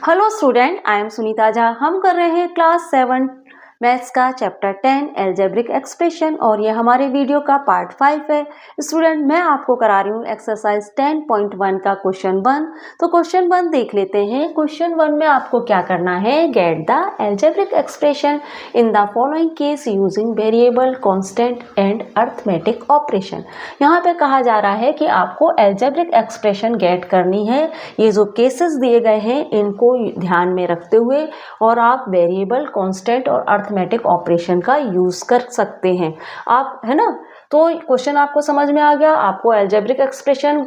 Hello student, I am Sunita Jha. हम कर रहे हैं क्लास 7 मैथ्स का चैप्टर 10 एल्जेब्रिक एक्सप्रेशन और ये हमारे वीडियो का पार्ट 5 है। स्टूडेंट, मैं आपको करा रही हूँ एक्सरसाइज 10.1 का क्वेश्चन 1। तो क्वेश्चन 1 देख लेते हैं। क्वेश्चन 1 में आपको क्या करना है, get the algebraic expression in the following case using variable, constant and arithmetic operation. यहाँ पे कहा जा रहा है कि आपको एल्जेब्रिक एक्सप्रेशन गेट करनी है। ये जो केसेस दिए गए हैं इनको ध्यान में रखते हुए और आप वेरिएबल, कांस्टेंट और अर्थमेटिक ऑपरेशन का यूज कर सकते हैं आप, है ना। तो क्वेश्चन आपको समझ में आ गया। आपको एल्जेब्रिक एक्सप्रेशन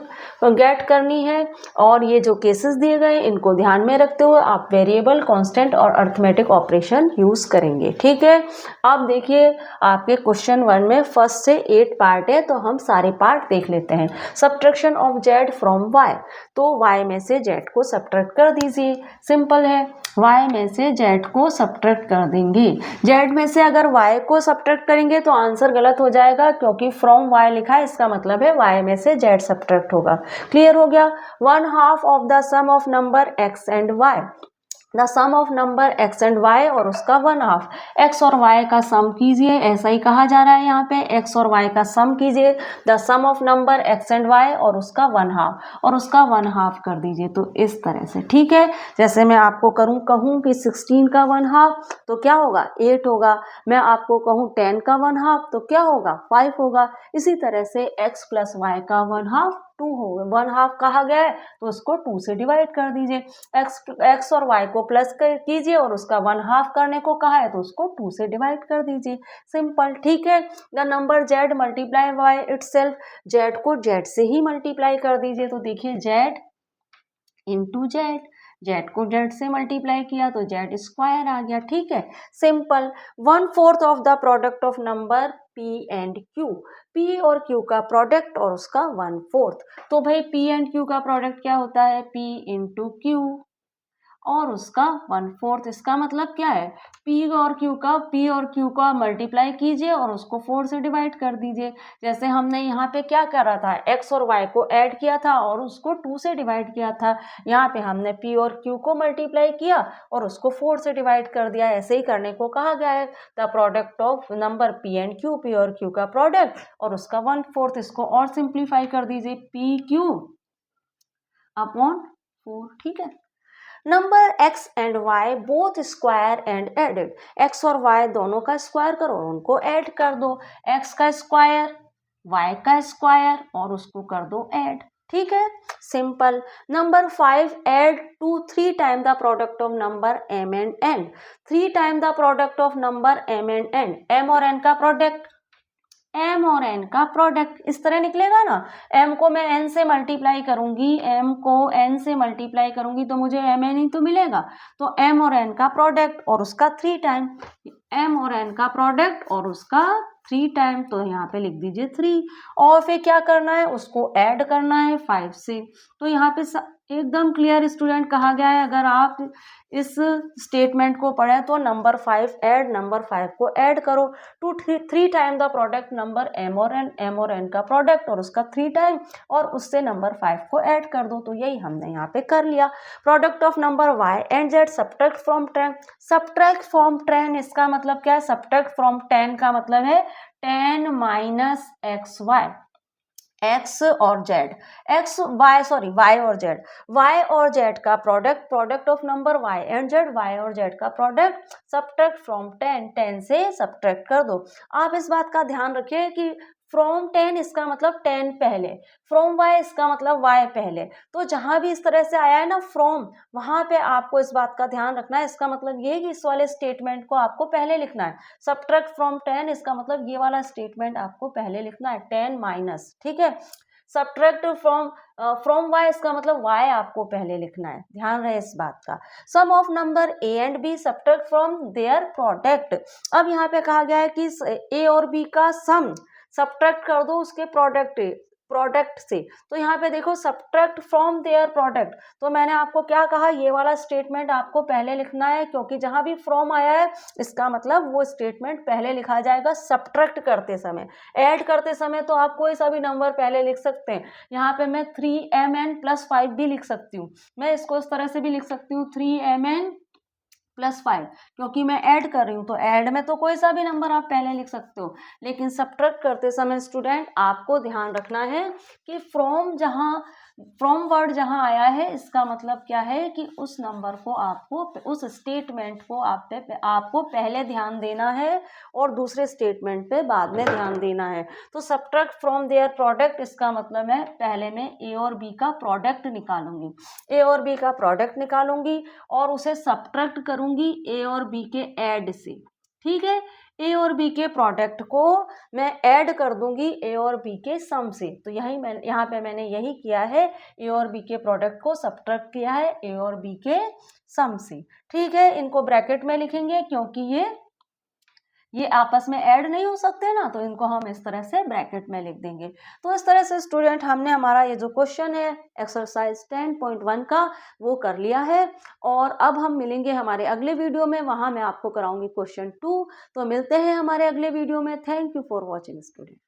गेट करनी है और ये जो केसेस दिए गए इनको ध्यान में रखते हुए आप वेरिएबल, कांस्टेंट और अर्थमेटिक ऑपरेशन यूज करेंगे। ठीक है, अब देखिए आपके क्वेश्चन 1 में फर्स्ट से 8 पार्ट है, तो हम सारे पार्ट देख लेते हैं। Subtraction of Z from Y, तो y में से z को सब्ट्रैक्ट कर दीजिए। सिंपल है, y में से z को सब्ट्रैक्ट कर देंगे। z में से अगर y को सब्ट्रैक्ट करेंगे तो आंसर गलत हो जाएगा, क्योंकि फ्रॉम y लिखा है, इसका मतलब है y में से z सब्ट्रैक्ट होगा। क्लियर हो गया। 1/2 of the sum of number x and y, the sum of number x and y और उसका 1/2। x और y का सम कीजिए, ऐसा ही कहा जा रहा है यहाँ पे, x और y का सम कीजिए। The sum of number x and y और उसका 1/2 और उसका 1/2 कर दीजिए। तो इस तरह से, ठीक है। जैसे मैं आपको कहूँ कि 16 का 1/2 तो क्या होगा, 8 होगा। मैं आपको कहूँ 10 का 1/2 तो क्या होगा, 5 होगा। इसी तरह से x प्लस y का 1/2 2 होगा। 1/2 कहा गया है तो उसको 2 से डिवाइड कर दीजिए। x और y को प्लस कीजिए और उसका 1/2 करने को कहा है तो उसको 2 से डिवाइड कर दीजिए। सिंपल, ठीक है। The number z multiply by itself, z को z से ही मल्टीप्लाई कर दीजिए। तो देखिए z इंटू z को z से मल्टीप्लाई किया तो z स्क्वायर आ गया। ठीक है, simple. 1/4 of the product of number p and q, p और q का प्रोडक्ट और उसका 1/4। तो भाई p एंड q का प्रोडक्ट क्या होता है, p इंटू q और उसका 1/4। इसका मतलब क्या है, p और q का मल्टीप्लाई कीजिए और उसको 4 से डिवाइड कर दीजिए। जैसे हमने यहाँ पे क्या करा था, x और y को ऐड किया था और उसको 2 से डिवाइड किया था। यहाँ पे हमने p और q को मल्टीप्लाई किया और उसको 4 से डिवाइड कर दिया। ऐसे ही करने को कहा गया है। The product of number p and q, p और q का प्रोडक्ट और उसका 1/4। इसको और सिंप्लीफाई कर दीजिए, pq अपॉन 4। ठीक है। Number x and y both square and added, x और y दोनों का स्क्वायर करो और उनको ऐड कर दो। x का स्क्वायर, y का स्क्वायर और उसको कर दो ऐड। ठीक है, simple. Number 5 add to 3 time the product of number m and n, 3 time the product of number m and n, m और n का प्रोडक्ट, m और n का प्रोडक्ट इस तरह निकलेगा ना। m को मैं n से मल्टीप्लाई करूंगी, m को n से मल्टीप्लाई करूंगी तो मुझे mn ही तो मिलेगा। तो m और n का प्रोडक्ट और उसका 3 टाइम, m और n का प्रोडक्ट और उसका 3 टाइम, तो यहाँ पे लिख दीजिए 3। और फिर क्या करना है, उसको ऐड करना है 5 से। तो यहाँ पे एकदम क्लियर स्टूडेंट कहा गया है। अगर आप इस स्टेटमेंट को पढ़े तो नंबर 5 ऐड, नंबर 5 को ऐड करो to 3 time the product number m और n का प्रोडक्ट और उसका 3 टाइम और उससे नंबर 5 को ऐड कर दो। तो यही हमने यहाँ पे कर लिया। Product of number y and z subtract from 10, subtract from 10 इसका मतलब क्या है, सब्ट्रैक्ट फ्रॉम 10 का मतलब है 10 माइनस xy, x और z, y और z का product, product of number y and z, y और z का प्रोडक्ट सब्ट्रैक्ट फ्रॉम 10, 10 से सब्ट्रैक्ट कर दो। आप इस बात का ध्यान रखिए कि फ्रॉम 10 इसका मतलब 10 पहले, फ्रॉम y इसका मतलब y पहले। तो जहां भी इस तरह से आया है ना फ्रॉम, वहां पे आपको इस बात का ध्यान रखना है। इसका मतलब ये कि इस वाले स्टेटमेंट को आपको पहले लिखना है। सब्ट्रैक्ट फ्रॉम 10 इसका मतलब ये वाला स्टेटमेंट आपको पहले लिखना है, 10 माइनस। ठीक है, सब्ट्रैक्ट फ्रॉम y इसका मतलब y आपको पहले लिखना है, ध्यान रहे इस बात का। Sum of number a and b subtract from their product. अब यहाँ पे कहा गया है कि a और b का सम सब्ट्रैक्ट कर दो उसके प्रोडक्ट प्रोडक्ट से। तो यहाँ पे देखो सब्ट्रैक्ट फ्रॉम देयर प्रोडक्ट, तो मैंने आपको क्या कहा, ये वाला स्टेटमेंट आपको पहले लिखना है, क्योंकि जहाँ भी फ्रॉम आया है इसका मतलब वो स्टेटमेंट पहले लिखा जाएगा सब्ट्रैक्ट करते समय। ऐड करते समय तो आप कोई सा भी नंबर पहले लिख सकते हैं। यहाँ पे मैं 3mn+5 भी लिख सकती हूँ, मैं इसको इस तरह से भी लिख सकती हूँ 3mn+5, क्योंकि मैं ऐड कर रही हूँ, तो ऐड में तो कोई सा भी नंबर आप पहले लिख सकते हो। लेकिन सब्ट्रैक्ट करते समय स्टूडेंट आपको ध्यान रखना है कि फ्रॉम वर्ड जहाँ आया है इसका मतलब क्या है कि उस नंबर को आपको, उस स्टेटमेंट को आपको पहले ध्यान देना है और दूसरे स्टेटमेंट पे बाद में ध्यान देना है। तो सब्ट्रैक्ट फ्रॉम देयर प्रोडक्ट, इसका मतलब है पहले मैं ए और बी का प्रोडक्ट निकालूंगी, ए और बी का प्रोडक्ट निकालूंगी और उसे सब्ट्रैक्ट करूंगी ए और बी के ऐड से। ठीक है, ए और बी के प्रोडक्ट को मैं ऐड कर दूंगी ए और बी के सम से। तो यहाँ पे मैंने यही किया है, ए और बी के प्रोडक्ट को सब्ट्रैक्ट किया है ए और बी के सम से। ठीक है, इनको ब्रैकेट में लिखेंगे क्योंकि ये आपस में ऐड नहीं हो सकते ना, तो इनको हम इस तरह से ब्रैकेट में लिख देंगे। तो इस तरह से स्टूडेंट हमने हमारा ये जो क्वेश्चन है एक्सरसाइज 10.1 का वो कर लिया है। और अब हम मिलेंगे हमारे अगले वीडियो में, वहां मैं आपको कराऊंगी क्वेश्चन 2। तो मिलते हैं हमारे अगले वीडियो में। Thank you for watching student.